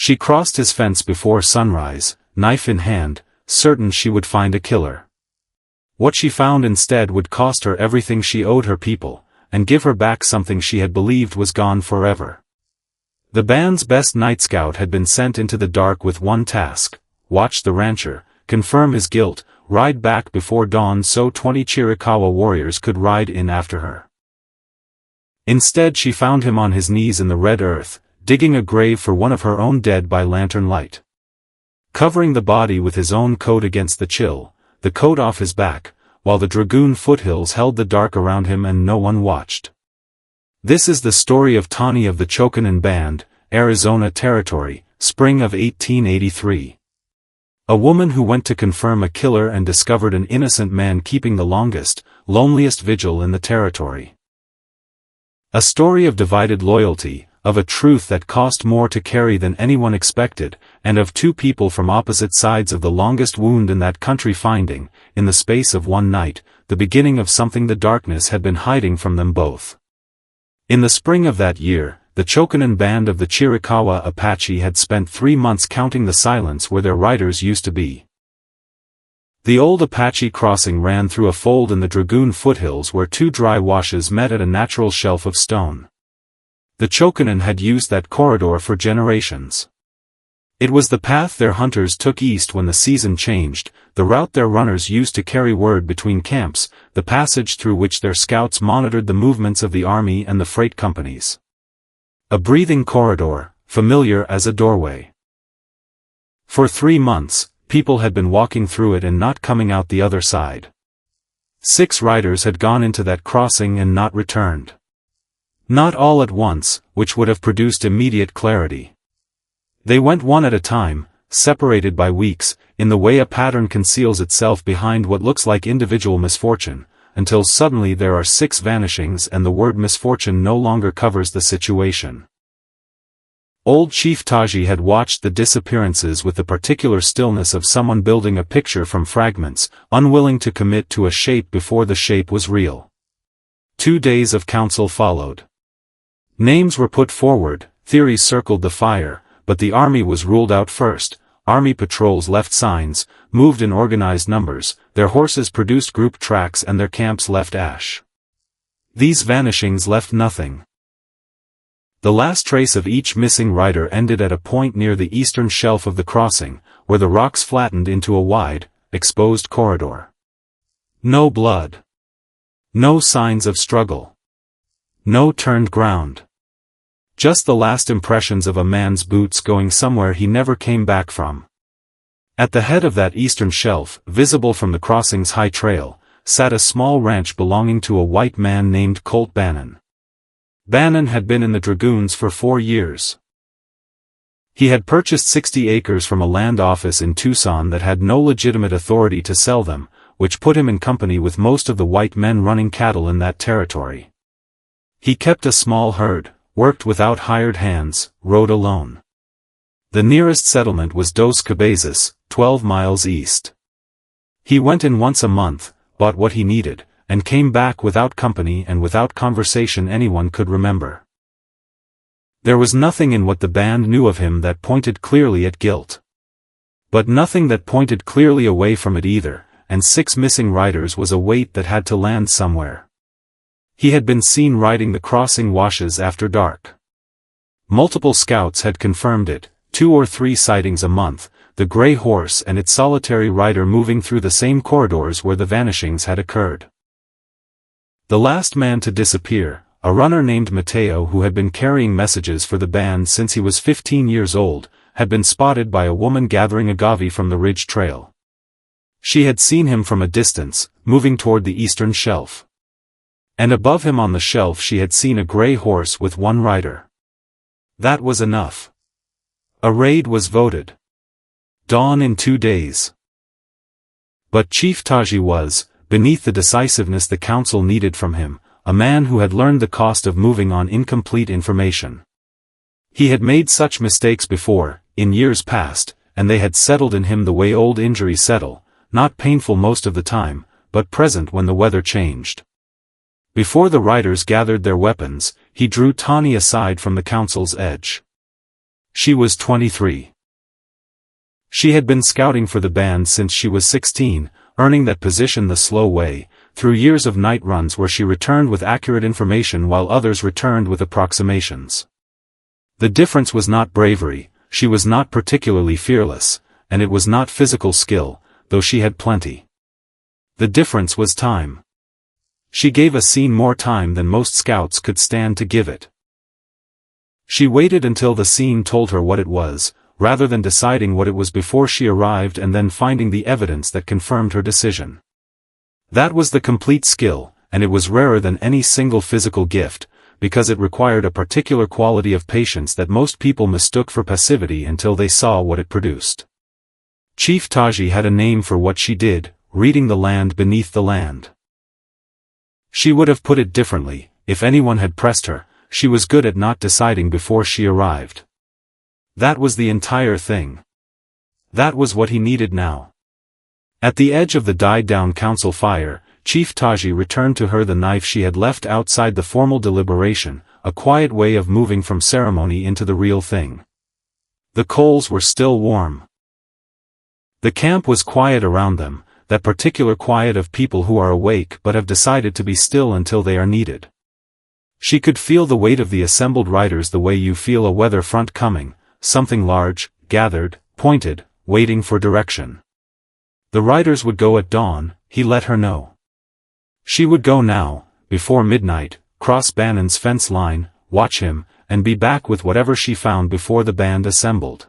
She crossed his fence before sunrise, knife in hand, certain she would find a killer. What she found instead would cost her everything she owed her people, and give her back something she had believed was gone forever. The band's best night scout had been sent into the dark with one task: watch the rancher, confirm his guilt, ride back before dawn so 20 Chiricahua warriors could ride in after her. Instead she found him on his knees in the red earth, digging a grave for one of her own dead by lantern light. Covering the body with his own coat against the chill, the coat off his back, while the dragoon foothills held the dark around him and no one watched. This is the story of Tani of the Chokanen Band, Arizona Territory, spring of 1883. A woman who went to confirm a killer and discovered an innocent man keeping the longest, loneliest vigil in the territory. A story of divided loyalty, of a truth that cost more to carry than anyone expected, and of two people from opposite sides of the longest wound in that country finding, in the space of one night, the beginning of something the darkness had been hiding from them both. In the spring of that year, the Chokanen Band of the Chiricahua Apache had spent 3 months counting the silence where their riders used to be. The old Apache crossing ran through a fold in the Dragoon foothills where two dry washes met at a natural shelf of stone. The Chokanen had used that corridor for generations. It was the path their hunters took east when the season changed, the route their runners used to carry word between camps, the passage through which their scouts monitored the movements of the army and the freight companies. A breathing corridor, familiar as a doorway. For 3 months, people had been walking through it and not coming out the other side. 6 riders had gone into that crossing and not returned. Not all at once, which would have produced immediate clarity. They went one at a time, separated by weeks, in the way a pattern conceals itself behind what looks like individual misfortune, until suddenly there are 6 vanishings and the word misfortune no longer covers the situation. Old Chief Taji had watched the disappearances with the particular stillness of someone building a picture from fragments, unwilling to commit to a shape before the shape was real. 2 days of council followed. Names were put forward, theories circled the fire, but the army was ruled out first. Army patrols left signs, moved in organized numbers, their horses produced group tracks and their camps left ash. These vanishings left nothing. The last trace of each missing rider ended at a point near the eastern shelf of the crossing, where the rocks flattened into a wide, exposed corridor. No blood. No signs of struggle. No turned ground. Just the last impressions of a man's boots going somewhere he never came back from. At the head of that eastern shelf, visible from the crossing's high trail, sat a small ranch belonging to a white man named Colt Bannon. Bannon had been in the Dragoons for 4 years. He had purchased 60 acres from a land office in Tucson that had no legitimate authority to sell them, which put him in company with most of the white men running cattle in that territory. He kept a small herd, worked without hired hands, rode alone. The nearest settlement was Dos Cabezas, 12 miles east. He went in once a month, bought what he needed, and came back without company and without conversation anyone could remember. There was nothing in what the band knew of him that pointed clearly at guilt. But nothing that pointed clearly away from it either, and 6 missing riders was a weight that had to land somewhere. He had been seen riding the crossing washes after dark. Multiple scouts had confirmed it, 2 or 3 sightings a month, the gray horse and its solitary rider moving through the same corridors where the vanishings had occurred. The last man to disappear, a runner named Mateo who had been carrying messages for the band since he was 15 years old, had been spotted by a woman gathering agave from the ridge trail. She had seen him from a distance, moving toward the eastern shelf. And above him on the shelf she had seen a gray horse with 1 rider. That was enough. A raid was voted. Dawn in 2 days. But Chief Taji was, beneath the decisiveness the council needed from him, a man who had learned the cost of moving on incomplete information. He had made such mistakes before, in years past, and they had settled in him the way old injuries settle, not painful most of the time, but present when the weather changed. Before the riders gathered their weapons, he drew Tani aside from the council's edge. She was 23. She had been scouting for the band since she was 16, earning that position the slow way, through years of night runs where she returned with accurate information while others returned with approximations. The difference was not bravery, she was not particularly fearless, and it was not physical skill, though she had plenty. The difference was time. She gave a scene more time than most scouts could stand to give it. She waited until the scene told her what it was, rather than deciding what it was before she arrived and then finding the evidence that confirmed her decision. That was the complete skill, and it was rarer than any single physical gift, because it required a particular quality of patience that most people mistook for passivity until they saw what it produced. Chief Taji had a name for what she did, reading the land beneath the land. She would have put it differently, if anyone had pressed her, she was good at not deciding before she arrived. That was the entire thing. That was what he needed now. At the edge of the died-down council fire, Chief Taji returned to her the knife she had left outside the formal deliberation, a quiet way of moving from ceremony into the real thing. The coals were still warm. The camp was quiet around them, that particular quiet of people who are awake but have decided to be still until they are needed. She could feel the weight of the assembled riders the way you feel a weather front coming, something large, gathered, pointed, waiting for direction. The riders would go at dawn, he let her know. She would go now, before midnight, cross Bannon's fence line, watch him, and be back with whatever she found before the band assembled.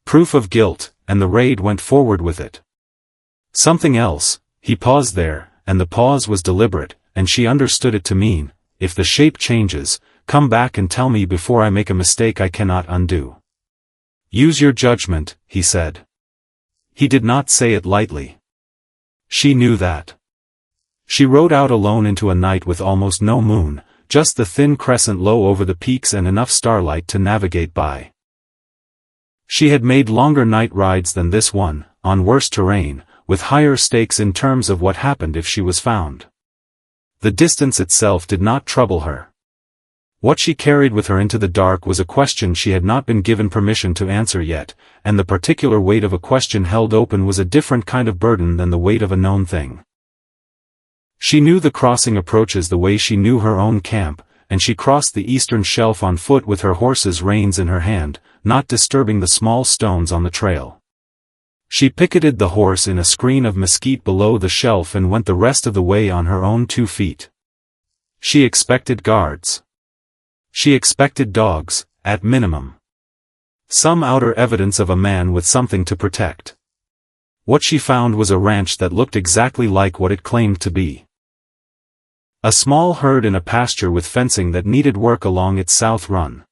Proof of guilt, and the raid went forward with it. Something else, he paused there, and the pause was deliberate, and she understood it to mean, if the shape changes, come back and tell me before I make a mistake I cannot undo. Use your judgment, he said. He did not say it lightly. She knew that. She rode out alone into a night with almost no moon, just the thin crescent low over the peaks and enough starlight to navigate by. She had made longer night rides than this one, on worse terrain, with higher stakes in terms of what happened if she was found. The distance itself did not trouble her. What she carried with her into the dark was a question she had not been given permission to answer yet, and the particular weight of a question held open was a different kind of burden than the weight of a known thing. She knew the crossing approaches the way she knew her own camp, and she crossed the eastern shelf on foot with her horse's reins in her hand, not disturbing the small stones on the trail. She picketed the horse in a screen of mesquite below the shelf and went the rest of the way on her own 2 feet. She expected guards. She expected dogs, at minimum. Some outer evidence of a man with something to protect. What she found was a ranch that looked exactly like what it claimed to be. A small herd in a pasture with fencing that needed work along its south run.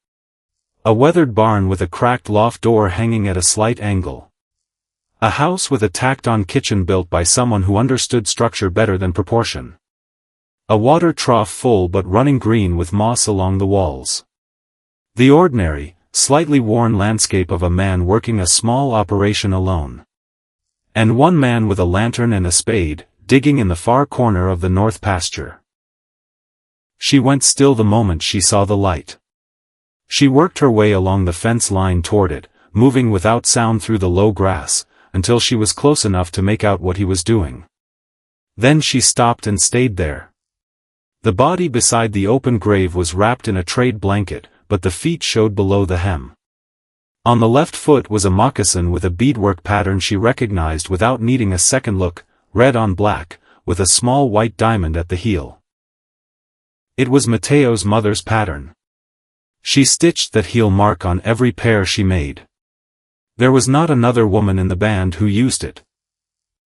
A weathered barn with a cracked loft door hanging at a slight angle. A house with a tacked-on kitchen built by someone who understood structure better than proportion. A water trough full but running green with moss along the walls. The ordinary, slightly worn landscape of a man working a small operation alone. And one man with a lantern and a spade, digging in the far corner of the north pasture. She went still the moment she saw the light. She worked her way along the fence line toward it, moving without sound through the low grass, until she was close enough to make out what he was doing. Then she stopped and stayed there. The body beside the open grave was wrapped in a trade blanket, but the feet showed below the hem. On the left foot was a moccasin with a beadwork pattern she recognized without needing a second look, red on black, with a small white diamond at the heel. It was Mateo's mother's pattern. She stitched that heel mark on every pair she made. There was not another woman in the band who used it.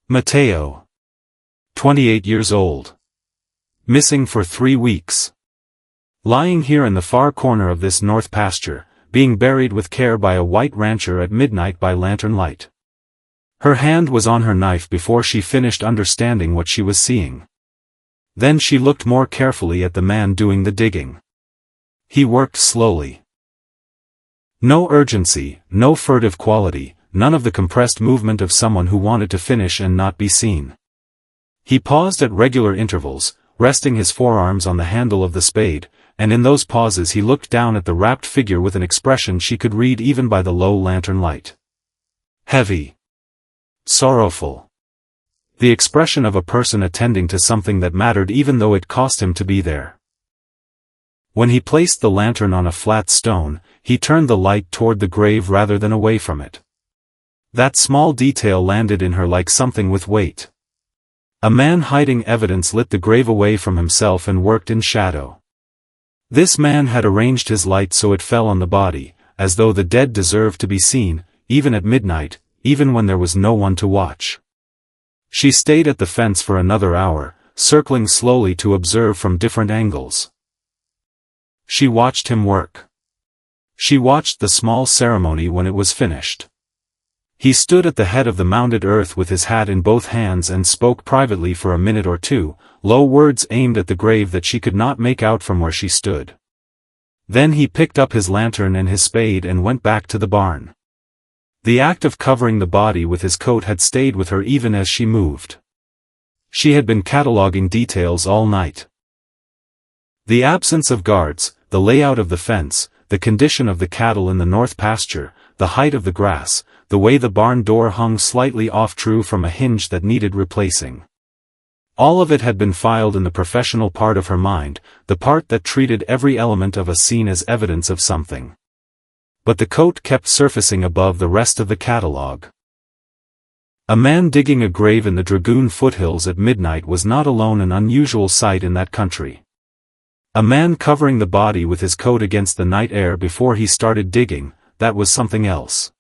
Mateo. 28 years old. Missing for 3 weeks. Lying here in the far corner of this north pasture, being buried with care by a white rancher at midnight by lantern light. Her hand was on her knife before she finished understanding what she was seeing. Then she looked more carefully at the man doing the digging. He worked slowly. No urgency, no furtive quality, none of the compressed movement of someone who wanted to finish and not be seen. He paused at regular intervals, resting his forearms on the handle of the spade, and in those pauses he looked down at the wrapped figure with an expression she could read even by the low lantern light. Heavy. Sorrowful. The expression of a person attending to something that mattered even though it cost him to be there. When he placed the lantern on a flat stone, he turned the light toward the grave rather than away from it. That small detail landed in her like something with weight. A man hiding evidence lit the grave away from himself and worked in shadow. This man had arranged his light so it fell on the body, as though the dead deserved to be seen, even at midnight, even when there was no one to watch. She stayed at the fence for another hour, circling slowly to observe from different angles. She watched him work. She watched the small ceremony when it was finished. He stood at the head of the mounded earth with his hat in both hands and spoke privately for a minute or two, low words aimed at the grave that she could not make out from where she stood. Then he picked up his lantern and his spade and went back to the barn. The act of covering the body with his coat had stayed with her even as she moved. She had been cataloging details all night. The absence of guards, the layout of the fence, the condition of the cattle in the north pasture, the height of the grass, the way the barn door hung slightly off true from a hinge that needed replacing. All of it had been filed in the professional part of her mind, the part that treated every element of a scene as evidence of something. But the coat kept surfacing above the rest of the catalogue. A man digging a grave in the Dragoon foothills at midnight was not alone an unusual sight in that country. A man covering the body with his coat against the night air before he started digging, that was something else.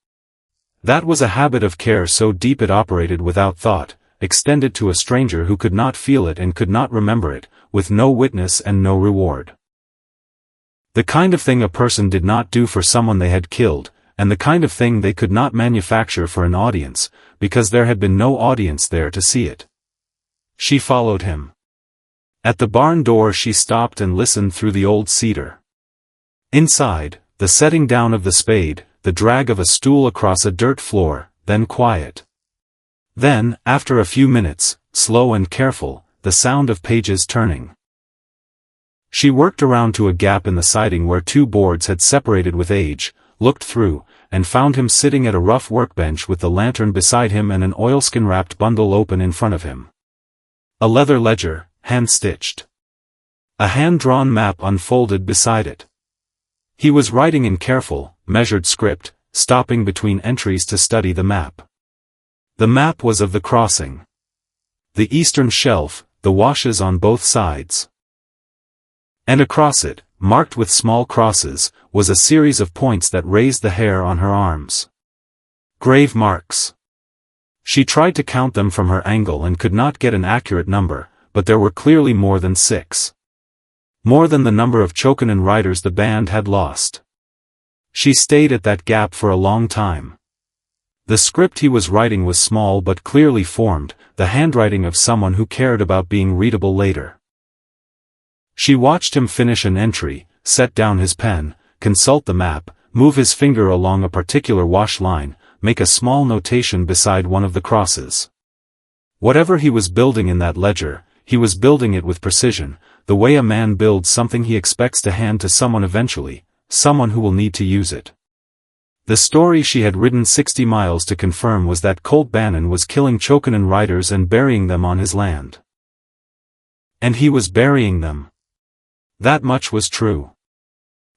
That was a habit of care so deep it operated without thought, extended to a stranger who could not feel it and could not remember it, with no witness and no reward. The kind of thing a person did not do for someone they had killed, and the kind of thing they could not manufacture for an audience, because there had been no audience there to see it. She followed him. At the barn door she stopped and listened through the old cedar. Inside, the setting down of the spade, the drag of a stool across a dirt floor, then quiet. Then, after a few minutes, slow and careful, the sound of pages turning. She worked around to a gap in the siding where two boards had separated with age, looked through, and found him sitting at a rough workbench with the lantern beside him and an oilskin-wrapped bundle open in front of him. A leather ledger, hand-stitched. A hand-drawn map unfolded beside it. He was writing in careful, measured script, stopping between entries to study the map. The map was of the crossing. The eastern shelf, the washes on both sides. And across it, marked with small crosses, was a series of points that raised the hair on her arms. Grave marks. She tried to count them from her angle and could not get an accurate number, but there were clearly more than 6. More than the number of Chokanon riders the band had lost. She stayed at that gap for a long time. The script he was writing was small but clearly formed, the handwriting of someone who cared about being readable later. She watched him finish an entry, set down his pen, consult the map, move his finger along a particular wash line, make a small notation beside one of the crosses. Whatever he was building in that ledger, he was building it with precision, the way a man builds something he expects to hand to someone eventually, someone who will need to use it. The story she had ridden 60 miles to confirm was that Colt Bannon was killing Chokanon riders and burying them on his land. And he was burying them. That much was true.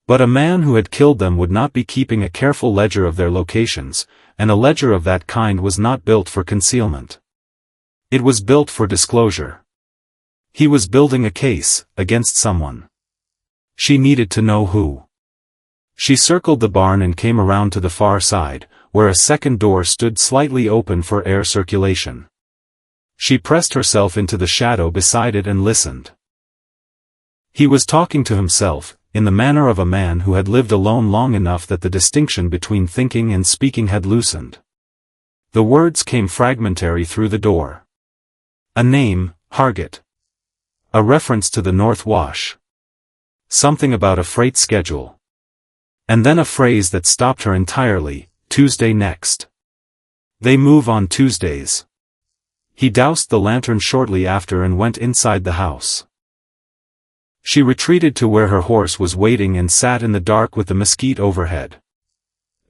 But a man who had killed them would not be keeping a careful ledger of their locations, and a ledger of that kind was not built for concealment. It was built for disclosure. He was building a case, against someone. She needed to know who. She circled the barn and came around to the far side, where a second door stood slightly open for air circulation. She pressed herself into the shadow beside it and listened. He was talking to himself, in the manner of a man who had lived alone long enough that the distinction between thinking and speaking had loosened. The words came fragmentary through the door. A name, Hargett. A reference to the North Wash. Something about a freight schedule. And then a phrase that stopped her entirely, Tuesday next. They move on Tuesdays. He doused the lantern shortly after and went inside the house. She retreated to where her horse was waiting and sat in the dark with the mesquite overhead.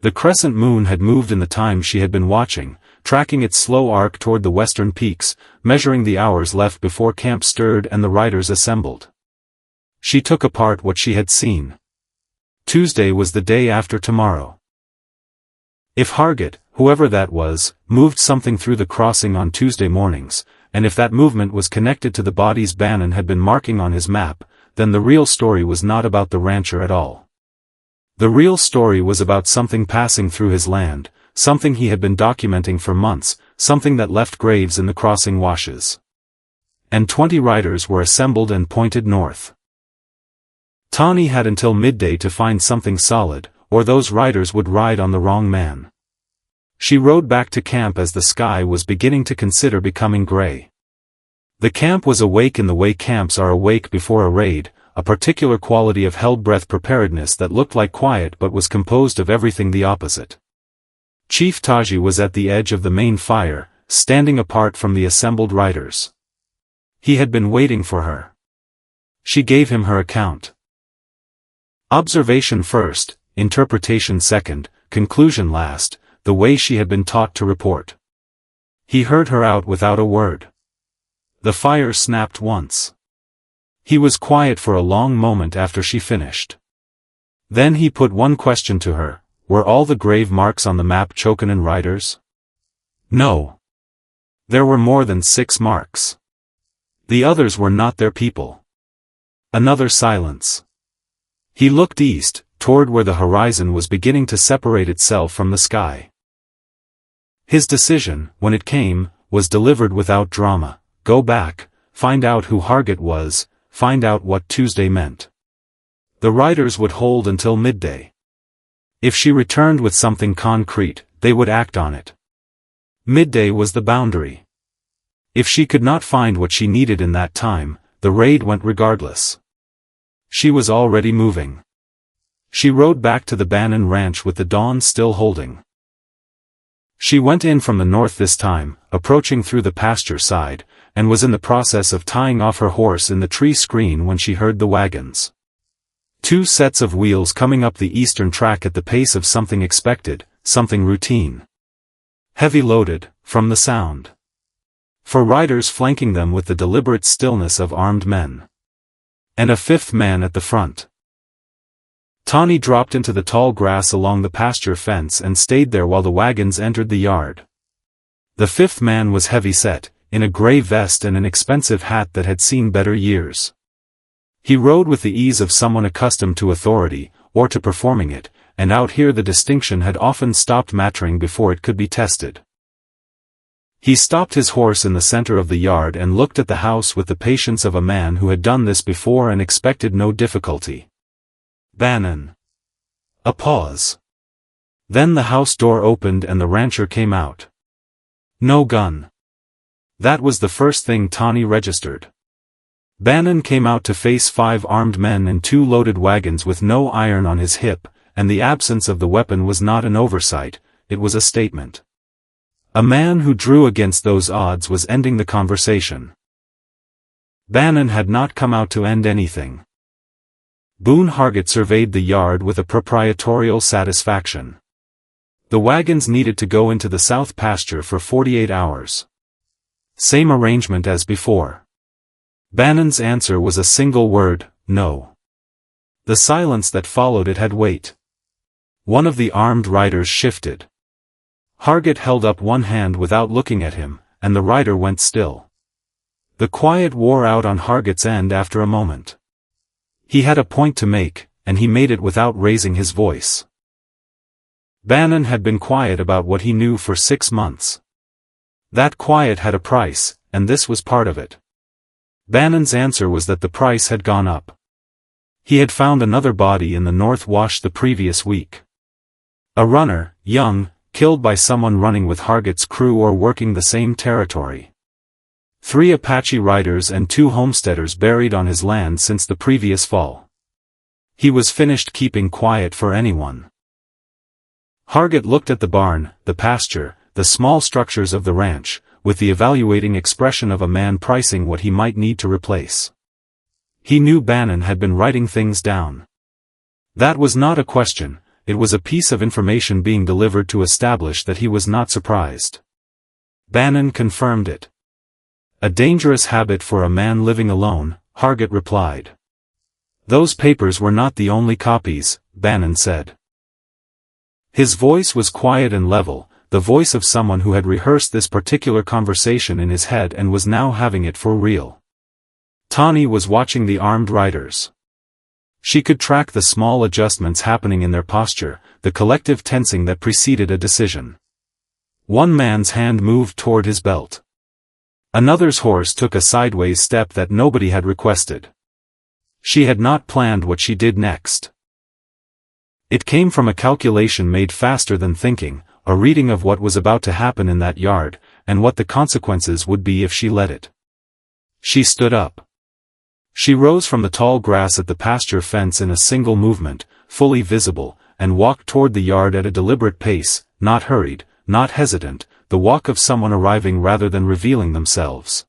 The crescent moon had moved in the time she had been watching, tracking its slow arc toward the western peaks, measuring the hours left before camp stirred and the riders assembled. She took apart what she had seen. Tuesday was the day after tomorrow. If Hargett, whoever that was, moved something through the crossing on Tuesday mornings, and if that movement was connected to the bodies Bannon had been marking on his map, then the real story was not about the rancher at all. The real story was about something passing through his land, something he had been documenting for months, something that left graves in the crossing washes. And 20 riders were assembled and pointed north. Tawny had until midday to find something solid, or those riders would ride on the wrong man. She rode back to camp as the sky was beginning to consider becoming gray. The camp was awake in the way camps are awake before a raid, a particular quality of held-breath preparedness that looked like quiet but was composed of everything the opposite. Chief Taji was at the edge of the main fire, standing apart from the assembled riders. He had been waiting for her. She gave him her account. Observation first, interpretation second, conclusion last, the way she had been taught to report. He heard her out without a word. The fire snapped once. He was quiet for a long moment after she finished. Then he put one question to her: were all the grave marks on the map Chokanon riders? No. There were more than 6 marks. The others were not their people. Another silence. He looked east, toward where the horizon was beginning to separate itself from the sky. His decision, when it came, was delivered without drama: go back, find out who Hargett was, find out what Tuesday meant. The riders would hold until midday. If she returned with something concrete, they would act on it. Midday was the boundary. If she could not find what she needed in that time, the raid went regardless. She was already moving. She rode back to the Bannon ranch with the dawn still holding. She went in from the north this time, approaching through the pasture side, and was in the process of tying off her horse in the tree screen when she heard the wagons. 2 sets of wheels coming up the eastern track at the pace of something expected, something routine. Heavy loaded, from the sound. For riders flanking them with the deliberate stillness of armed men. And a 5th man at the front. Tawny dropped into the tall grass along the pasture fence and stayed there while the wagons entered the yard. The 5th man was heavy-set, in a gray vest and an expensive hat that had seen better years. He rode with the ease of someone accustomed to authority, or to performing it, and out here the distinction had often stopped mattering before it could be tested. He stopped his horse in the center of the yard and looked at the house with the patience of a man who had done this before and expected no difficulty. Bannon. A pause. Then the house door opened and the rancher came out. No gun. That was the first thing Tawny registered. Bannon came out to face 5 armed men and 2 loaded wagons with no iron on his hip, and the absence of the weapon was not an oversight, it was a statement. A man who drew against those odds was ending the conversation. Bannon had not come out to end anything. Boone Hargett surveyed the yard with a proprietorial satisfaction. The wagons needed to go into the south pasture for 48 hours. Same arrangement as before. Bannon's answer was a single word: no. The silence that followed it had weight. One of the armed riders shifted. Hargett held up one hand without looking at him, and the rider went still. The quiet wore out on Hargett's end after a moment. He had a point to make, and he made it without raising his voice. Bannon had been quiet about what he knew for 6 months. That quiet had a price, and this was part of it. Bannon's answer was that the price had gone up. He had found another body in the North Wash the previous week. A runner, young, killed by someone running with Hargett's crew or working the same territory. 3 Apache riders and 2 homesteaders buried on his land since the previous fall. He was finished keeping quiet for anyone. Hargett looked at the barn, the pasture, the small structures of the ranch, with the evaluating expression of a man pricing what he might need to replace. He knew Bannon had been writing things down. That was not a question, it was a piece of information being delivered to establish that he was not surprised. Bannon confirmed it. A dangerous habit for a man living alone, Hargett replied. Those papers were not the only copies, Bannon said. His voice was quiet and level, the voice of someone who had rehearsed this particular conversation in his head and was now having it for real. Tawny was watching the armed riders. She could track the small adjustments happening in their posture, the collective tensing that preceded a decision. One man's hand moved toward his belt. Another's horse took a sideways step that nobody had requested. She had not planned what she did next. It came from a calculation made faster than thinking, a reading of what was about to happen in that yard, and what the consequences would be if she let it. She stood up. She rose from the tall grass at the pasture fence in a single movement, fully visible, and walked toward the yard at a deliberate pace, not hurried, not hesitant, the walk of someone arriving rather than revealing themselves.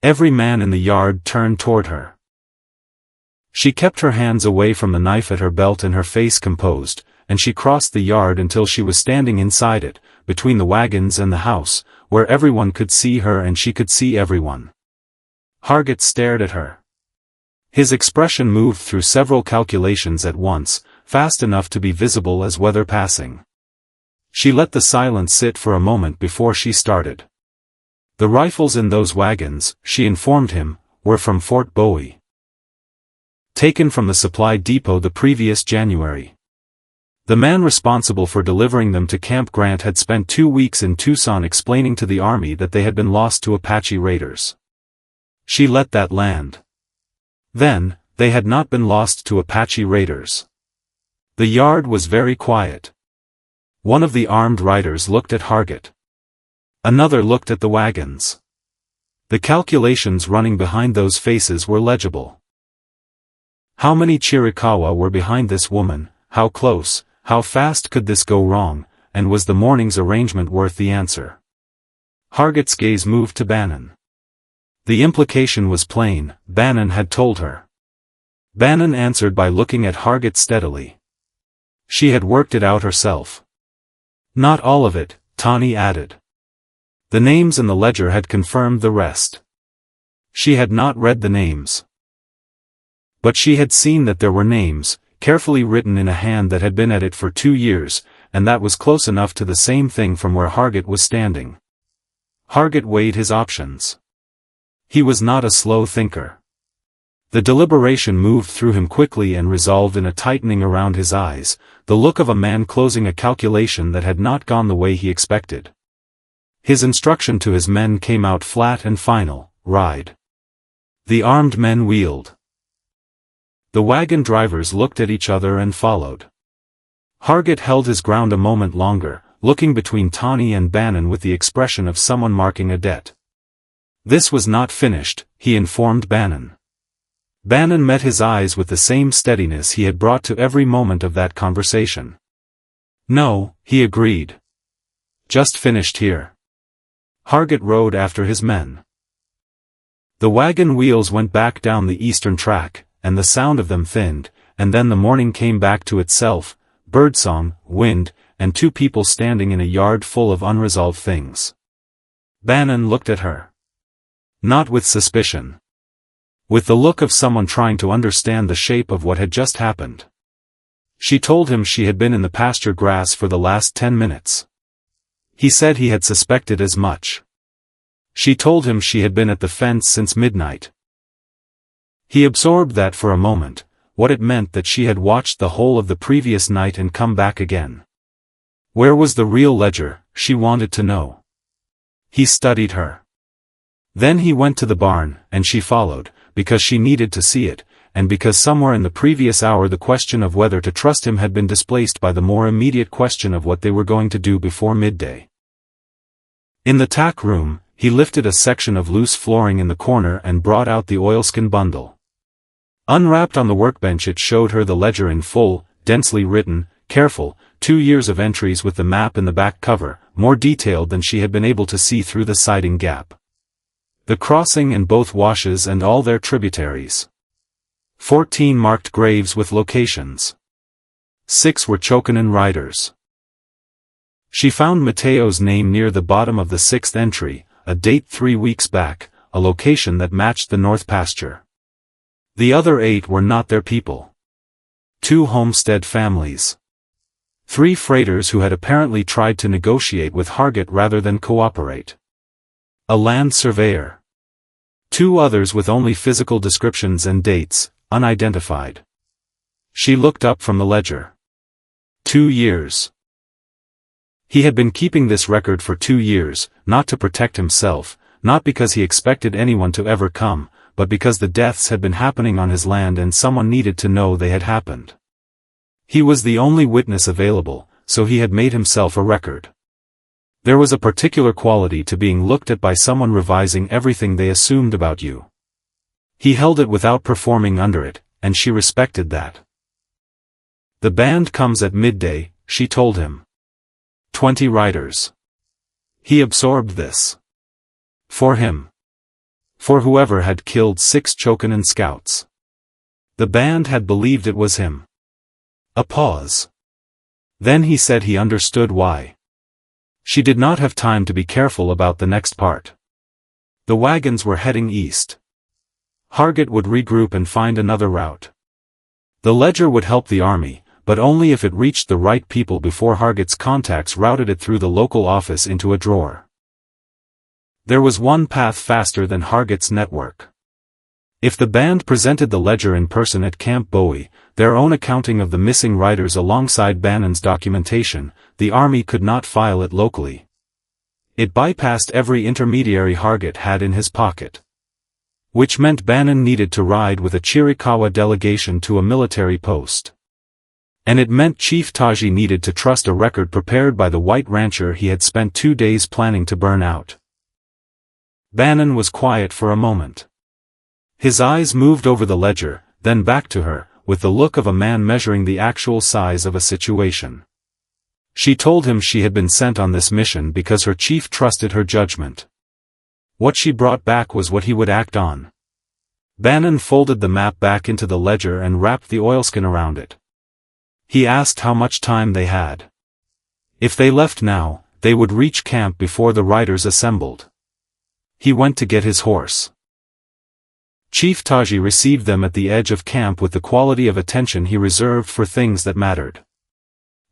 Every man in the yard turned toward her. She kept her hands away from the knife at her belt and her face composed, and she crossed the yard until she was standing inside it, between the wagons and the house, where everyone could see her and she could see everyone. Hargett stared at her. His expression moved through several calculations at once, fast enough to be visible as weather passing. She let the silence sit for a moment before she started. The rifles in those wagons, she informed him, were from Fort Bowie. Taken from the supply depot the previous January. The man responsible for delivering them to Camp Grant had spent 2 weeks in Tucson explaining to the Army that they had been lost to Apache raiders. She let that land. Then, they had not been lost to Apache raiders. The yard was very quiet. One of the armed riders looked at Hargett. Another looked at the wagons. The calculations running behind those faces were legible. How many Chiricahua were behind this woman, how close, how fast could this go wrong, and was the morning's arrangement worth the answer? Hargett's gaze moved to Bannon. The implication was plain, Bannon had told her. Bannon answered by looking at Hargett steadily. She had worked it out herself. Not all of it, Tawny added. The names in the ledger had confirmed the rest. She had not read the names. But she had seen that there were names, carefully written in a hand that had been at it for 2 years, and that was close enough to the same thing from where Hargett was standing. Hargett weighed his options. He was not a slow thinker. The deliberation moved through him quickly and resolved in a tightening around his eyes, the look of a man closing a calculation that had not gone the way he expected. His instruction to his men came out flat and final, ride. The armed men wheeled. The wagon drivers looked at each other and followed. Hargett held his ground a moment longer, looking between Tawny and Bannon with the expression of someone marking a debt. This was not finished, he informed Bannon. Bannon met his eyes with the same steadiness he had brought to every moment of that conversation. No, he agreed. Just finished here. Hargett rode after his men. The wagon wheels went back down the eastern track, and the sound of them thinned, and then the morning came back to itself, birdsong, wind, and 2 people standing in a yard full of unresolved things. Bannon looked at her. Not with suspicion. With the look of someone trying to understand the shape of what had just happened. She told him she had been in the pasture grass for the last 10 minutes. He said he had suspected as much. She told him she had been at the fence since midnight. He absorbed that for a moment, what it meant that she had watched the whole of the previous night and come back again. Where was the real ledger, she wanted to know. He studied her. Then he went to the barn, and she followed, because she needed to see it, and because somewhere in the previous hour the question of whether to trust him had been displaced by the more immediate question of what they were going to do before midday. In the tack room, he lifted a section of loose flooring in the corner and brought out the oilskin bundle. Unwrapped on the workbench it showed her the ledger in full, densely written, careful, 2 years of entries with the map in the back cover, more detailed than she had been able to see through the siding gap. The crossing and both washes and all their tributaries. 14 marked graves with locations. 6 were Chokanon riders. She found Mateo's name near the bottom of the 6th entry, a date 3 weeks back, a location that matched the north pasture. The other 8 were not their people. 2 homestead families. 3 freighters who had apparently tried to negotiate with Hargett rather than cooperate. A land surveyor. 2 others with only physical descriptions and dates, unidentified. She looked up from the ledger. 2 years. He had been keeping this record for 2 years, not to protect himself, not because he expected anyone to ever come, but because the deaths had been happening on his land and someone needed to know they had happened. He was the only witness available, so he had made himself a record. There was a particular quality to being looked at by someone revising everything they assumed about you. He held it without performing under it, and she respected that. The band comes at midday, she told him. 20 riders. He absorbed this. For him. For whoever had killed 6 Chokanon scouts. The band had believed it was him. A pause. Then he said he understood why. She did not have time to be careful about the next part. The wagons were heading east. Hargett would regroup and find another route. The ledger would help the army, but only if it reached the right people before Hargett's contacts routed it through the local office into a drawer. There was one path faster than Hargett's network. If the band presented the ledger in person at Camp Bowie, their own accounting of the missing riders alongside Bannon's documentation, the army could not file it locally. It bypassed every intermediary Hargett had in his pocket. Which meant Bannon needed to ride with a Chiricahua delegation to a military post. And it meant Chief Taji needed to trust a record prepared by the white rancher he had spent 2 days planning to burn out. Bannon was quiet for a moment. His eyes moved over the ledger, then back to her, with the look of a man measuring the actual size of a situation. She told him she had been sent on this mission because her chief trusted her judgment. What she brought back was what he would act on. Bannon folded the map back into the ledger and wrapped the oilskin around it. He asked how much time they had. If they left now, they would reach camp before the riders assembled. He went to get his horse. Chief Taji received them at the edge of camp with the quality of attention he reserved for things that mattered.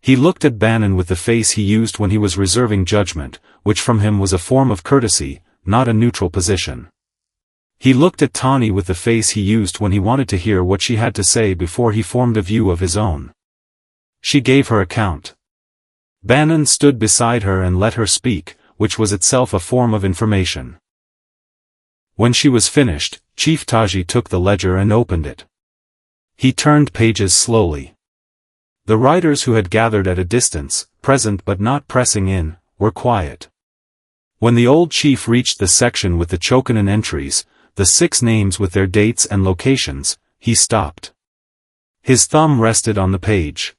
He looked at Bannon with the face he used when he was reserving judgment, which from him was a form of courtesy, not a neutral position. He looked at Tawny with the face he used when he wanted to hear what she had to say before he formed a view of his own. She gave her account. Bannon stood beside her and let her speak, which was itself a form of information. When she was finished, Chief Taji took the ledger and opened it. He turned pages slowly. The riders who had gathered at a distance, present but not pressing in, were quiet. When the old chief reached the section with the Chokanon entries, the 6 names with their dates and locations, he stopped. His thumb rested on the page.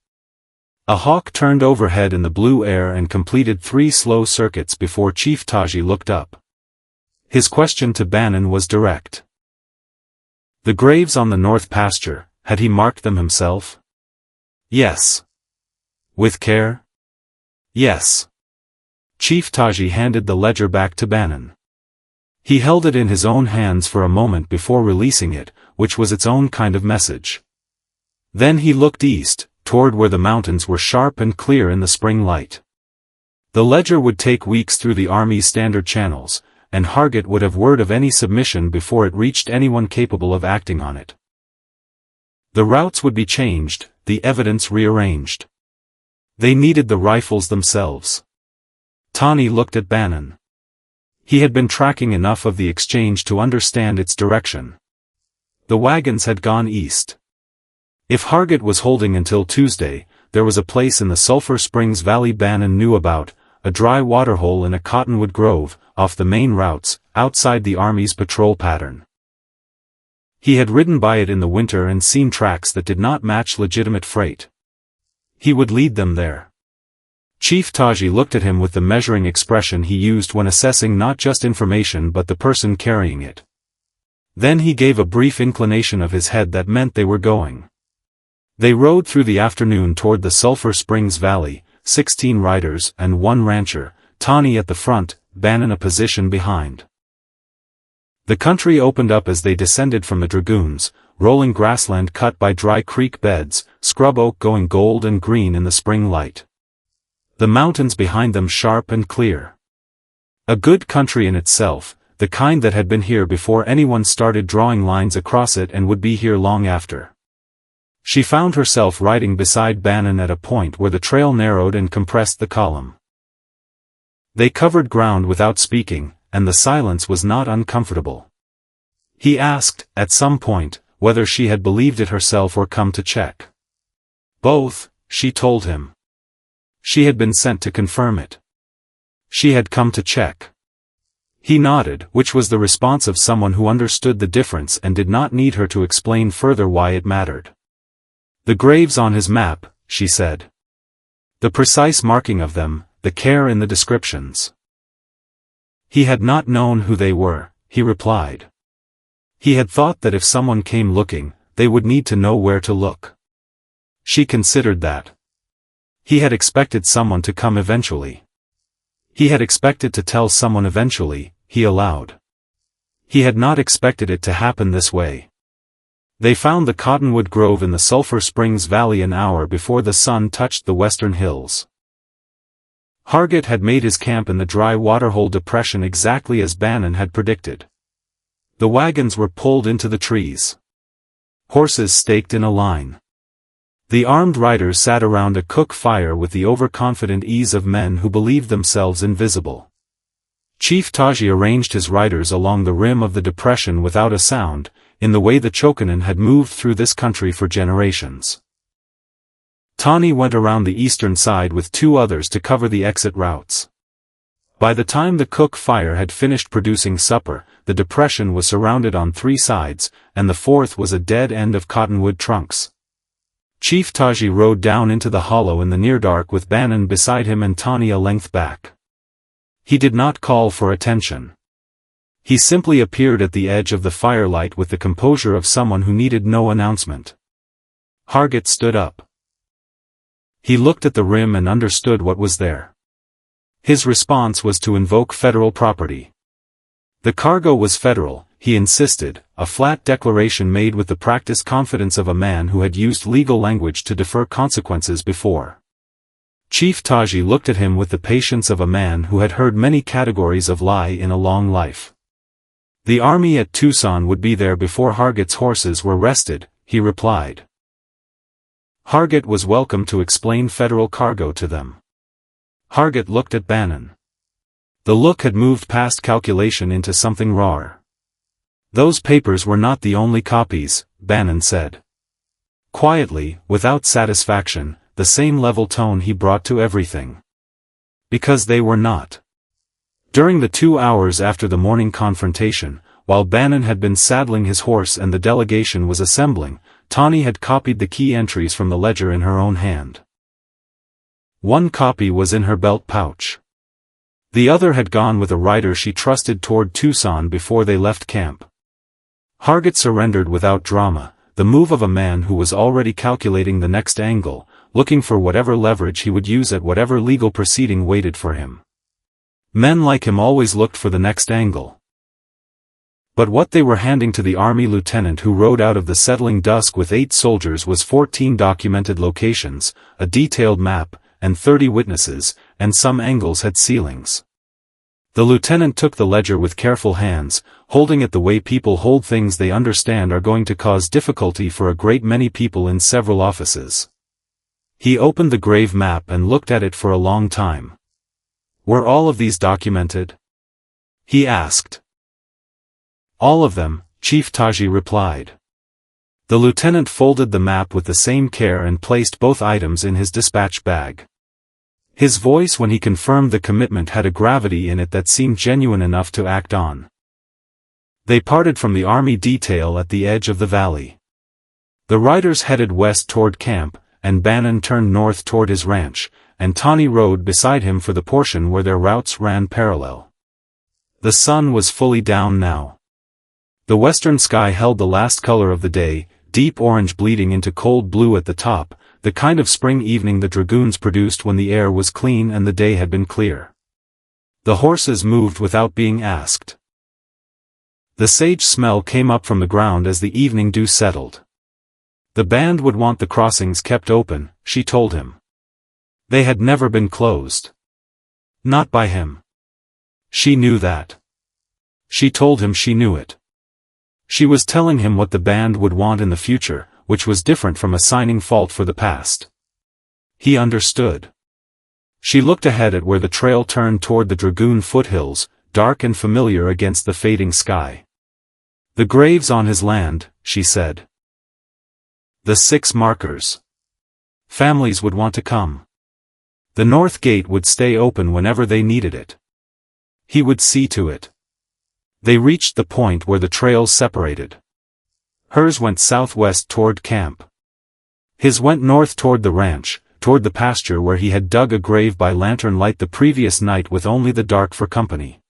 A hawk turned overhead in the blue air and completed 3 slow circuits before Chief Taji looked up. His question to Bannon was direct. The graves on the north pasture, had he marked them himself? Yes. With care? Yes. Chief Taji handed the ledger back to Bannon. He held it in his own hands for a moment before releasing it, which was its own kind of message. Then he looked east, toward where the mountains were sharp and clear in the spring light. The ledger would take weeks through the Army's standard channels, and Hargett would have word of any submission before it reached anyone capable of acting on it. The routes would be changed, the evidence rearranged. They needed the rifles themselves. Tawny looked at Bannon. He had been tracking enough of the exchange to understand its direction. The wagons had gone east. If Hargett was holding until Tuesday, there was a place in the Sulphur Springs Valley Bannon knew about, a dry waterhole in a cottonwood grove, off the main routes, outside the Army's patrol pattern. He had ridden by it in the winter and seen tracks that did not match legitimate freight. He would lead them there. Chief Taji looked at him with the measuring expression he used when assessing not just information but the person carrying it. Then he gave a brief inclination of his head that meant they were going. They rode through the afternoon toward the Sulphur Springs Valley, 16 riders and 1 rancher, Tawny at the front, Bannon a position behind. The country opened up as they descended from the dragoons, rolling grassland cut by dry creek beds, scrub oak going gold and green in the spring light. The mountains behind them sharp and clear. A good country in itself, the kind that had been here before anyone started drawing lines across it and would be here long after. She found herself riding beside Bannon at a point where the trail narrowed and compressed the column. They covered ground without speaking, and the silence was not uncomfortable. He asked, at some point, whether she had believed it herself or come to check. Both, she told him. She had been sent to confirm it. She had come to check. He nodded, which was the response of someone who understood the difference and did not need her to explain further why it mattered. The graves on his map, she said. The precise marking of them, the care in the descriptions. He had not known who they were, he replied. He had thought that if someone came looking, they would need to know where to look. She considered that. He had expected someone to come eventually. He had expected to tell someone eventually, he allowed. He had not expected it to happen this way. They found the cottonwood grove in the Sulphur Springs Valley an hour before the sun touched the western hills. Hargett had made his camp in the dry waterhole depression exactly as Bannon had predicted. The wagons were pulled into the trees. Horses staked in a line. The armed riders sat around a cook fire with the overconfident ease of men who believed themselves invisible. Chief Taji arranged his riders along the rim of the depression without a sound, in the way the Chokanen had moved through this country for generations. Tawny went around the eastern side with 2 others to cover the exit routes. By the time the cook fire had finished producing supper, the depression was surrounded on 3 sides, and the 4th was a dead end of cottonwood trunks. Chief Taji rode down into the hollow in the near dark with Bannon beside him and Tawny a length back. He did not call for attention. He simply appeared at the edge of the firelight with the composure of someone who needed no announcement. Hargett stood up. He looked at the rim and understood what was there. His response was to invoke federal property. The cargo was federal, he insisted, a flat declaration made with the practiced confidence of a man who had used legal language to defer consequences before. Chief Taji looked at him with the patience of a man who had heard many categories of lie in a long life. The army at Tucson would be there before Hargett's horses were rested, he replied. Hargett was welcome to explain federal cargo to them. Hargett looked at Bannon. The look had moved past calculation into something rawer. Those papers were not the only copies, Bannon said. Quietly, without satisfaction, the same level tone he brought to everything. Because they were not. During the 2 hours after the morning confrontation, while Bannon had been saddling his horse and the delegation was assembling, Tawny had copied the key entries from the ledger in her own hand. 1 copy was in her belt pouch. The other had gone with a rider she trusted toward Tucson before they left camp. Hargett surrendered without drama, the move of a man who was already calculating the next angle, looking for whatever leverage he would use at whatever legal proceeding waited for him. Men like him always looked for the next angle. But what they were handing to the army lieutenant who rode out of the settling dusk with 8 soldiers was 14 documented locations, a detailed map, and 30 witnesses, and some angles had ceilings. The lieutenant took the ledger with careful hands, holding it the way people hold things they understand are going to cause difficulty for a great many people in several offices. He opened the grave map and looked at it for a long time. Were all of these documented? He asked. All of them, Chief Taji replied. The lieutenant folded the map with the same care and placed both items in his dispatch bag. His voice when he confirmed the commitment had a gravity in it that seemed genuine enough to act on. They parted from the army detail at the edge of the valley. The riders headed west toward camp, and Bannon turned north toward his ranch, and Tawny rode beside him for the portion where their routes ran parallel. The sun was fully down now. The western sky held the last color of the day, deep orange bleeding into cold blue at the top, the kind of spring evening the dragoons produced when the air was clean and the day had been clear. The horses moved without being asked. The sage smell came up from the ground as the evening dew settled. The band would want the crossings kept open, she told him. They had never been closed. Not by him. She knew that. She told him she knew it. She was telling him what the band would want in the future, which was different from assigning fault for the past. He understood. She looked ahead at where the trail turned toward the Dragoon foothills, dark and familiar against the fading sky. The graves on his land, she said. The 6 markers. Families would want to come. The north gate would stay open whenever they needed it. He would see to it. They reached the point where the trails separated. Hers went southwest toward camp. His went north toward the ranch, toward the pasture where he had dug a grave by lantern light the previous night with only the dark for company.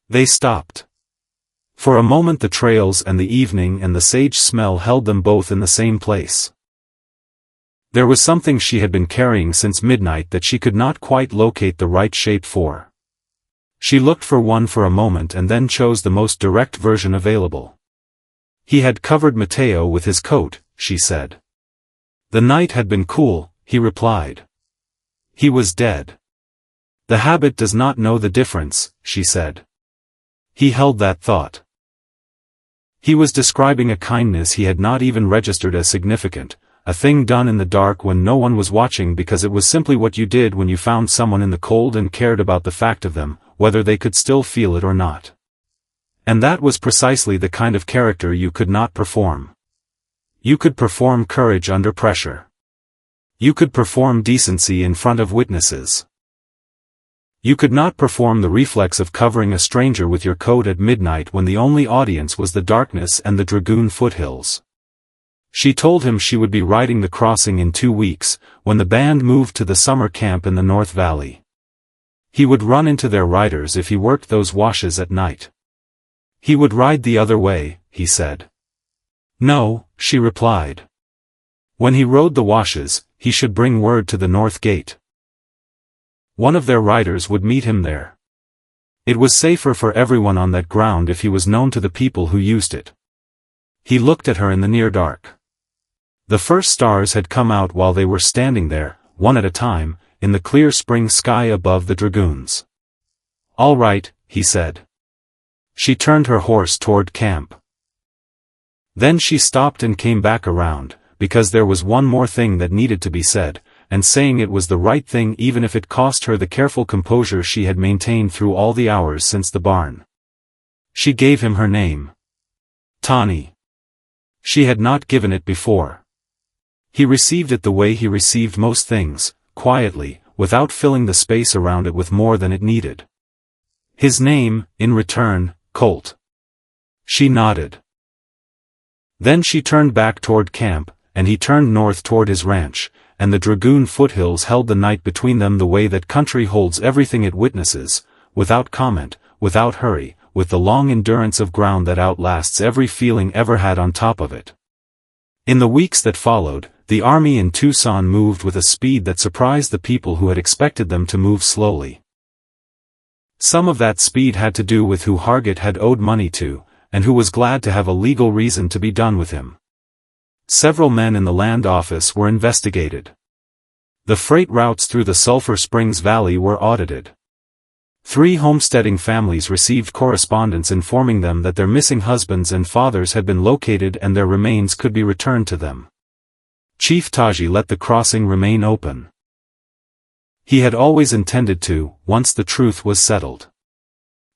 They stopped. For a moment the trails and the evening and the sage smell held them both in the same place. There was something she had been carrying since midnight that she could not quite locate the right shape for. She looked for one for a moment and then chose the most direct version available. He had covered Mateo with his coat, she said. The night had been cool, he replied. He was dead. The habit does not know the difference, she said. He held that thought. He was describing a kindness he had not even registered as significant, a thing done in the dark when no one was watching because it was simply what you did when you found someone in the cold and cared about the fact of them, whether they could still feel it or not. And that was precisely the kind of character you could not perform. You could perform courage under pressure. You could perform decency in front of witnesses. You could not perform the reflex of covering a stranger with your coat at midnight when the only audience was the darkness and the Dragoon foothills. She told him she would be riding the crossing in 2 weeks, when the band moved to the summer camp in the North Valley. He would run into their riders if he worked those washes at night. He would ride the other way, he said. No, she replied. When he rode the washes, he should bring word to the north gate. One of their riders would meet him there. It was safer for everyone on that ground if he was known to the people who used it. He looked at her in the near dark. The first stars had come out while they were standing there, one at a time, in the clear spring sky above the dragoons. All right, he said. She turned her horse toward camp. Then she stopped and came back around, because there was one more thing that needed to be said, and saying it was the right thing even if it cost her the careful composure she had maintained through all the hours since the barn. She gave him her name. Tawny. She had not given it before. He received it the way he received most things, quietly, without filling the space around it with more than it needed. His name, in return, Colt. She nodded. Then she turned back toward camp, and he turned north toward his ranch, and the Dragoon foothills held the night between them the way that country holds everything it witnesses, without comment, without hurry, with the long endurance of ground that outlasts every feeling ever had on top of it. In the weeks that followed, the army in Tucson moved with a speed that surprised the people who had expected them to move slowly. Some of that speed had to do with who Hargett had owed money to, and who was glad to have a legal reason to be done with him. Several men in the land office were investigated. The freight routes through the Sulphur Springs Valley were audited. 3 homesteading families received correspondence informing them that their missing husbands and fathers had been located and their remains could be returned to them. Chief Taji let the crossing remain open. He had always intended to, once the truth was settled.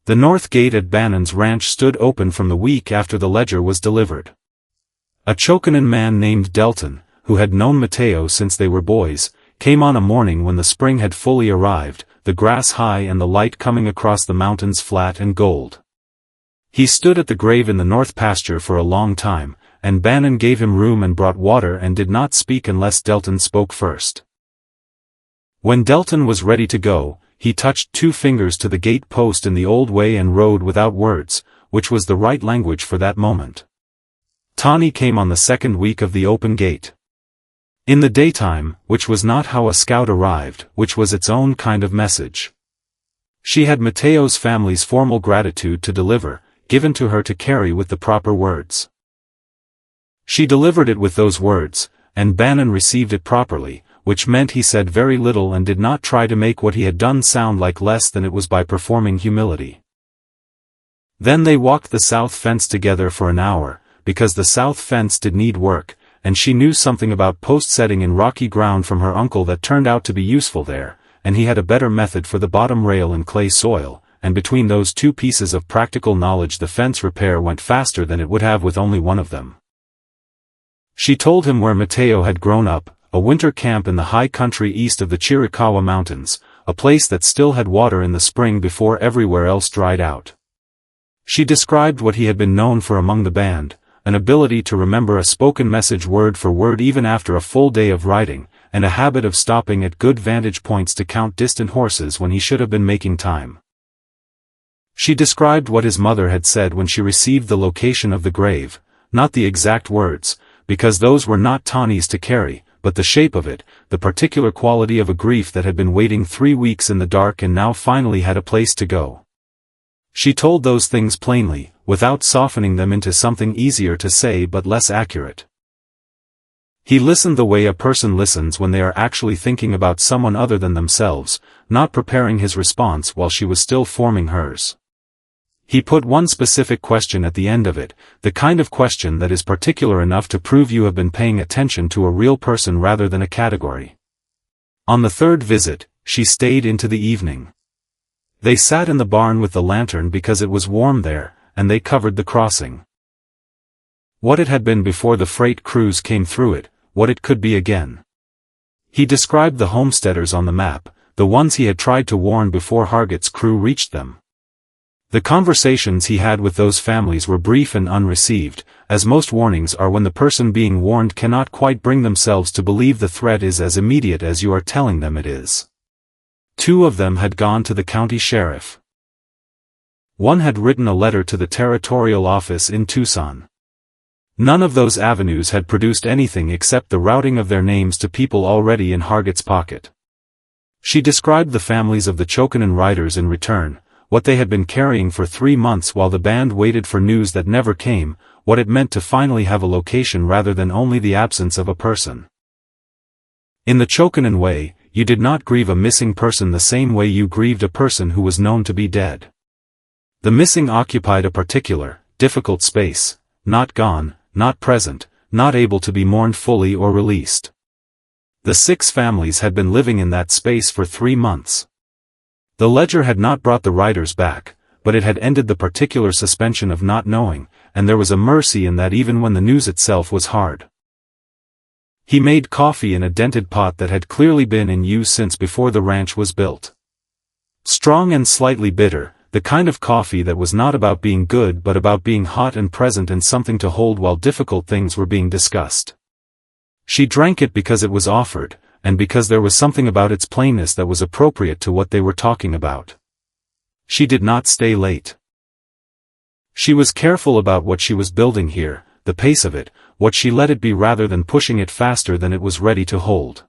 The north gate at Bannon's ranch stood open from the week after the ledger was delivered. A Chokanan man named Delton, who had known Mateo since they were boys, came on a morning when the spring had fully arrived, the grass high and the light coming across the mountains flat and gold. He stood at the grave in the north pasture for a long time, and Bannon gave him room and brought water and did not speak unless Delton spoke first. When Delton was ready to go, he touched 2 fingers to the gate post in the old way and rode without words, which was the right language for that moment. Tawny came on the second week of the open gate. In the daytime, which was not how a scout arrived, which was its own kind of message. She had Mateo's family's formal gratitude to deliver, given to her to carry with the proper words. She delivered it with those words, and Bannon received it properly, which meant he said very little and did not try to make what he had done sound like less than it was by performing humility. Then they walked the south fence together for an hour, because the south fence did need work, and she knew something about post setting in rocky ground from her uncle that turned out to be useful there, and he had a better method for the bottom rail in clay soil, and between those two pieces of practical knowledge the fence repair went faster than it would have with only one of them. She told him where Mateo had grown up, a winter camp in the high country east of the Chiricahua Mountains, a place that still had water in the spring before everywhere else dried out. She described what he had been known for among the band, an ability to remember a spoken message word for word even after a full day of riding, and a habit of stopping at good vantage points to count distant horses when he should have been making time. She described what his mother had said when she received the location of the grave, not the exact words, because those were not Tawny's to carry, but the shape of it, the particular quality of a grief that had been waiting 3 weeks in the dark and now finally had a place to go. She told those things plainly, without softening them into something easier to say but less accurate. He listened the way a person listens when they are actually thinking about someone other than themselves, not preparing his response while she was still forming hers. He put one specific question at the end of it, the kind of question that is particular enough to prove you have been paying attention to a real person rather than a category. On the third visit, she stayed into the evening. They sat in the barn with the lantern because it was warm there, and they covered the crossing. What it had been before the freight crews came through it, what it could be again. He described the homesteaders on the map, the ones he had tried to warn before Hargett's crew reached them. The conversations he had with those families were brief and unreceived, as most warnings are when the person being warned cannot quite bring themselves to believe the threat is as immediate as you are telling them it is. 2 of them had gone to the county sheriff. 1 had written a letter to the territorial office in Tucson. None of those avenues had produced anything except the routing of their names to people already in Hargett's pocket. She described the families of the Chokanen riders in return, what they had been carrying for 3 months while the band waited for news that never came, what it meant to finally have a location rather than only the absence of a person. In the Chokanen way, you did not grieve a missing person the same way you grieved a person who was known to be dead. The missing occupied a particular, difficult space, not gone, not present, not able to be mourned fully or released. The 6 families had been living in that space for 3 months. The ledger had not brought the riders back, but it had ended the particular suspension of not knowing, and there was a mercy in that even when the news itself was hard. He made coffee in a dented pot that had clearly been in use since before the ranch was built. Strong and slightly bitter, the kind of coffee that was not about being good but about being hot and present and something to hold while difficult things were being discussed. She drank it because it was offered, and because there was something about its plainness that was appropriate to what they were talking about. She did not stay late. She was careful about what she was building here, the pace of it, what she let it be rather than pushing it faster than it was ready to hold.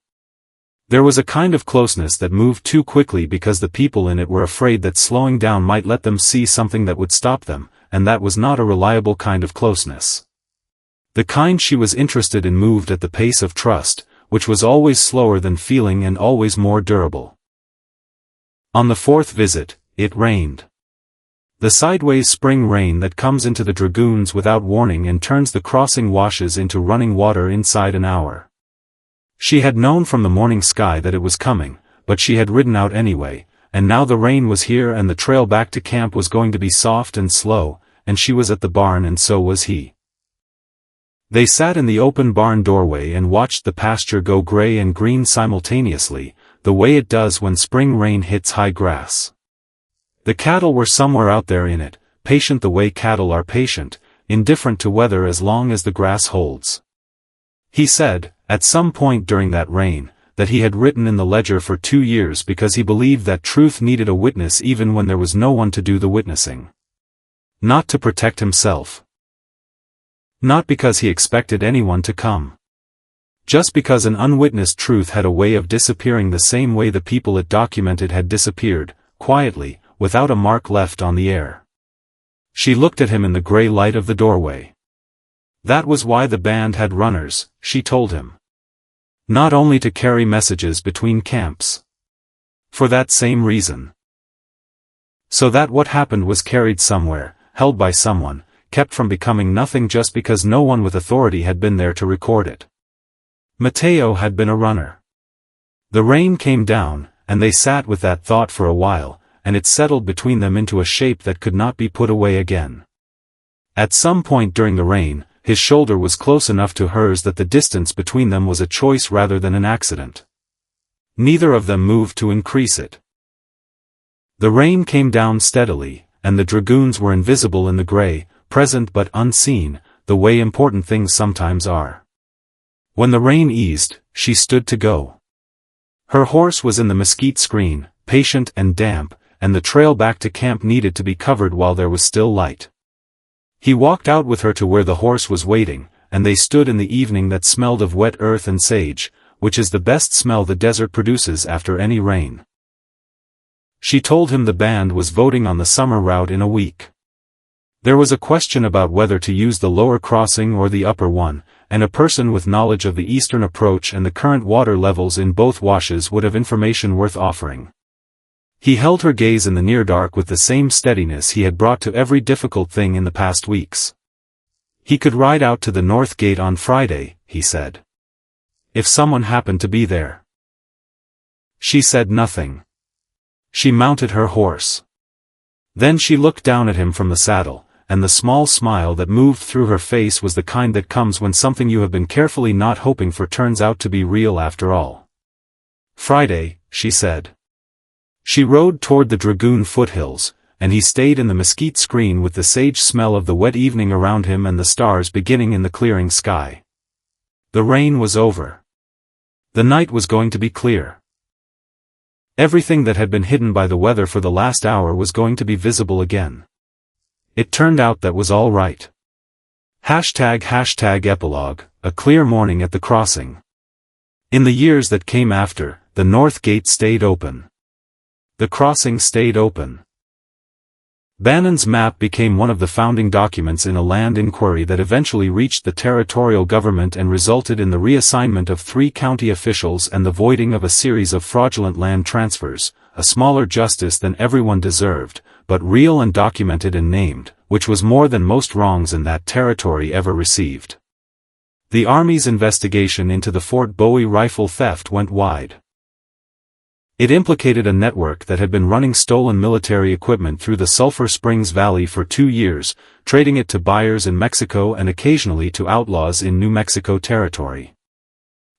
There was a kind of closeness that moved too quickly because the people in it were afraid that slowing down might let them see something that would stop them, and that was not a reliable kind of closeness. The kind she was interested in moved at the pace of trust, which was always slower than feeling and always more durable. On the 4th visit, it rained. The sideways spring rain that comes into the dragoons without warning and turns the crossing washes into running water inside an hour. She had known from the morning sky that it was coming, but she had ridden out anyway, and now the rain was here and the trail back to camp was going to be soft and slow, and she was at the barn and so was he. They sat in the open barn doorway and watched the pasture go gray and green simultaneously, the way it does when spring rain hits high grass. The cattle were somewhere out there in it, patient the way cattle are patient, indifferent to weather as long as the grass holds. He said, at some point during that rain, that he had written in the ledger for 2 years because he believed that truth needed a witness even when there was no one to do the witnessing. Not to protect himself. Not because he expected anyone to come. Just because an unwitnessed truth had a way of disappearing the same way the people it documented had disappeared, quietly, without a mark left on the air. She looked at him in the gray light of the doorway. That was why the band had runners, she told him. Not only to carry messages between camps. For that same reason. So that what happened was carried somewhere, held by someone, kept from becoming nothing just because no one with authority had been there to record it. Mateo had been a runner. The rain came down, and they sat with that thought for a while, and it settled between them into a shape that could not be put away again. At some point during the rain, his shoulder was close enough to hers that the distance between them was a choice rather than an accident. Neither of them moved to increase it. The rain came down steadily, and the dragoons were invisible in the gray, present but unseen, the way important things sometimes are. When the rain eased, she stood to go. Her horse was in the mesquite screen, patient and damp, and the trail back to camp needed to be covered while there was still light. He walked out with her to where the horse was waiting, and they stood in the evening that smelled of wet earth and sage, which is the best smell the desert produces after any rain. She told him the band was voting on the summer route in a week. There was a question about whether to use the lower crossing or the upper one, and a person with knowledge of the eastern approach and the current water levels in both washes would have information worth offering. He held her gaze in the near dark with the same steadiness he had brought to every difficult thing in the past weeks. He could ride out to the north gate on Friday, he said. If someone happened to be there. She said nothing. She mounted her horse. Then she looked down at him from the saddle, and the small smile that moved through her face was the kind that comes when something you have been carefully not hoping for turns out to be real after all. Friday, she said. She rode toward the Dragoon foothills, and he stayed in the mesquite screen with the sage smell of the wet evening around him and the stars beginning in the clearing sky. The rain was over. The night was going to be clear. Everything that had been hidden by the weather for the last hour was going to be visible again. It turned out that was all right. #epilogue, a clear morning at the crossing. In the years that came after, the north gate stayed open. The crossing stayed open. Bannon's map became one of the founding documents in a land inquiry that eventually reached the territorial government and resulted in the reassignment of 3 county officials and the voiding of a series of fraudulent land transfers, a smaller justice than everyone deserved, but real and documented and named, which was more than most wrongs in that territory ever received. The Army's investigation into the Fort Bowie rifle theft went wide. It implicated a network that had been running stolen military equipment through the Sulphur Springs Valley for 2 years, trading it to buyers in Mexico and occasionally to outlaws in New Mexico territory.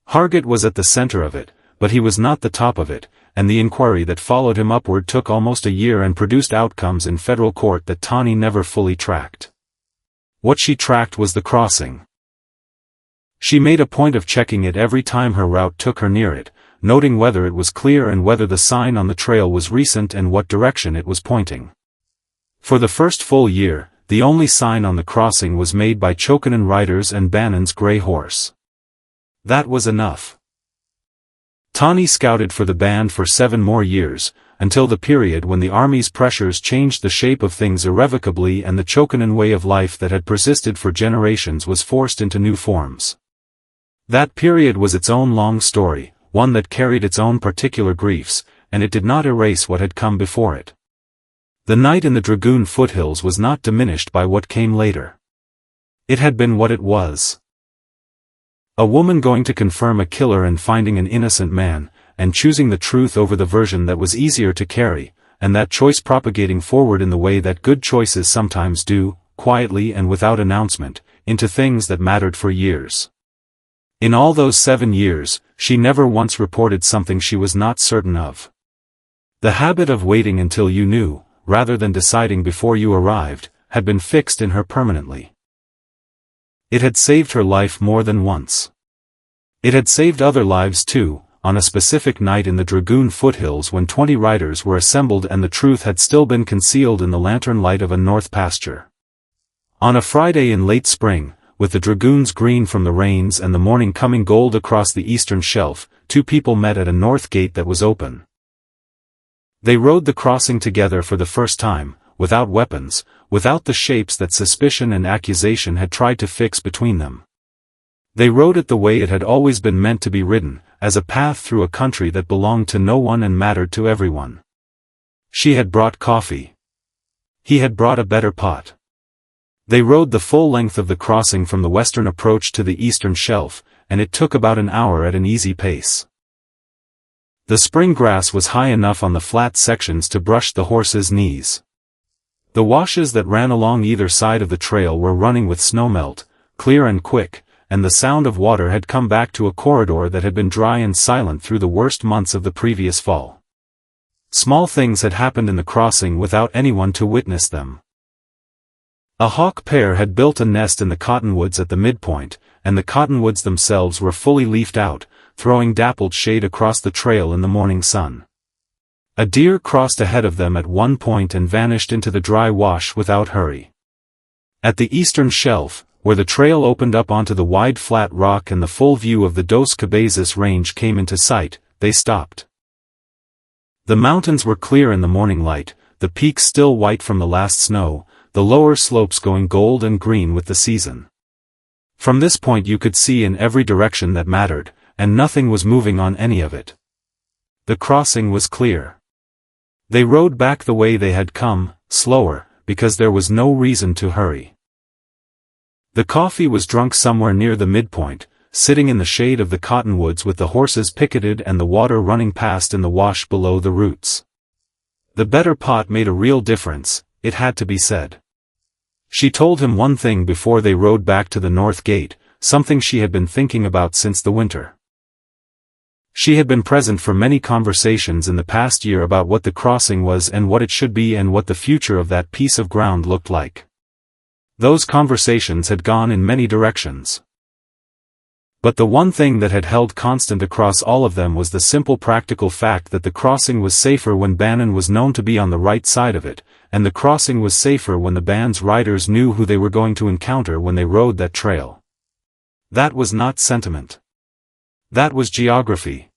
Hargett was at the center of it, but he was not the top of it, and the inquiry that followed him upward took almost a year and produced outcomes in federal court that Tawny never fully tracked. What she tracked was the crossing. She made a point of checking it every time her route took her near it, noting whether it was clear and whether the sign on the trail was recent and what direction it was pointing. For the first full year, the only sign on the crossing was made by Chokanen riders and Bannon's gray horse. That was enough. Tawny scouted for the band for 7 more years, until the period when the Army's pressures changed the shape of things irrevocably and the Chokanen way of life that had persisted for generations was forced into new forms. That period was its own long story, one that carried its own particular griefs, and it did not erase what had come before it. The night in the Dragoon foothills was not diminished by what came later. It had been what it was. A woman going to confirm a killer and finding an innocent man, and choosing the truth over the version that was easier to carry, and that choice propagating forward in the way that good choices sometimes do, quietly and without announcement, into things that mattered for years. In all those 7 years, she never once reported something she was not certain of. The habit of waiting until you knew, rather than deciding before you arrived, had been fixed in her permanently. It had saved her life more than once. It had saved other lives too, on a specific night in the Dragoon foothills when 20 riders were assembled and the truth had still been concealed in the lantern light of a north pasture. On a Friday in late spring, with the dragoons green from the rains and the morning coming gold across the eastern shelf, two people met at a north gate that was open. They rode the crossing together for the first time, without weapons, without the shapes that suspicion and accusation had tried to fix between them. They rode it the way it had always been meant to be ridden, as a path through a country that belonged to no one and mattered to everyone. She had brought coffee. He had brought a better pot. They rode the full length of the crossing from the western approach to the eastern shelf, and it took about an hour at an easy pace. The spring grass was high enough on the flat sections to brush the horses' knees. The washes that ran along either side of the trail were running with snowmelt, clear and quick, and the sound of water had come back to a corridor that had been dry and silent through the worst months of the previous fall. Small things had happened in the crossing without anyone to witness them. A hawk pair had built a nest in the cottonwoods at the midpoint, and the cottonwoods themselves were fully leafed out, throwing dappled shade across the trail in the morning sun. A deer crossed ahead of them at one point and vanished into the dry wash without hurry. At the eastern shelf, where the trail opened up onto the wide flat rock and the full view of the Dos Cabezas range came into sight, they stopped. The mountains were clear in the morning light, the peaks still white from the last snow, the lower slopes going gold and green with the season. From this point you could see in every direction that mattered, and nothing was moving on any of it. The crossing was clear. They rode back the way they had come, slower, because there was no reason to hurry. The coffee was drunk somewhere near the midpoint, sitting in the shade of the cottonwoods with the horses picketed and the water running past in the wash below the roots. The better pot made a real difference, it had to be said. She told him one thing before they rode back to the north gate, something she had been thinking about since the winter. She had been present for many conversations in the past year about what the crossing was and what it should be and what the future of that piece of ground looked like. Those conversations had gone in many directions. But the one thing that had held constant across all of them was the simple practical fact that the crossing was safer when Bannon was known to be on the right side of it, and the crossing was safer when the band's riders knew who they were going to encounter when they rode that trail. That was not sentiment. That was geography.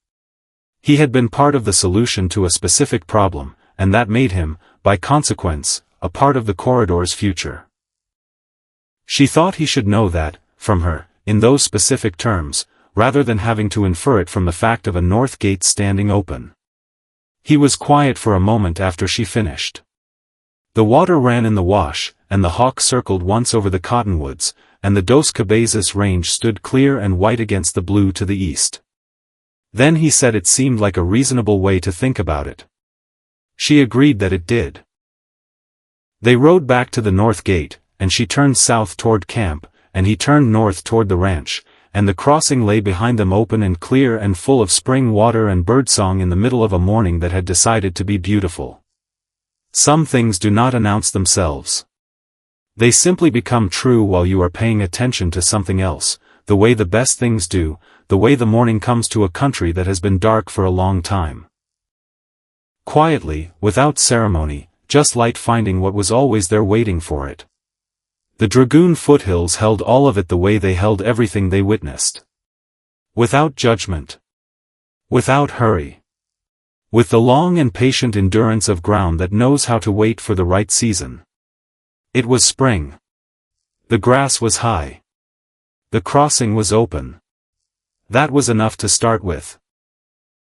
He had been part of the solution to a specific problem, and that made him, by consequence, a part of the corridor's future. She thought he should know that, from her, in those specific terms, rather than having to infer it from the fact of a north gate standing open. He was quiet for a moment after she finished. The water ran in the wash, and the hawk circled once over the cottonwoods, and the Dos Cabezas range stood clear and white against the blue to the east. Then he said it seemed like a reasonable way to think about it. She agreed that it did. They rode back to the north gate, and she turned south toward camp, and he turned north toward the ranch, and the crossing lay behind them open and clear and full of spring water and birdsong in the middle of a morning that had decided to be beautiful. Some things do not announce themselves. They simply become true while you are paying attention to something else, the way the best things do, the way the morning comes to a country that has been dark for a long time. Quietly, without ceremony, just light finding what was always there waiting for it. The dragoon foothills held all of it the way they held everything they witnessed. Without judgment. Without hurry. With the long and patient endurance of ground that knows how to wait for the right season. It was spring. The grass was high. The crossing was open. That was enough to start with.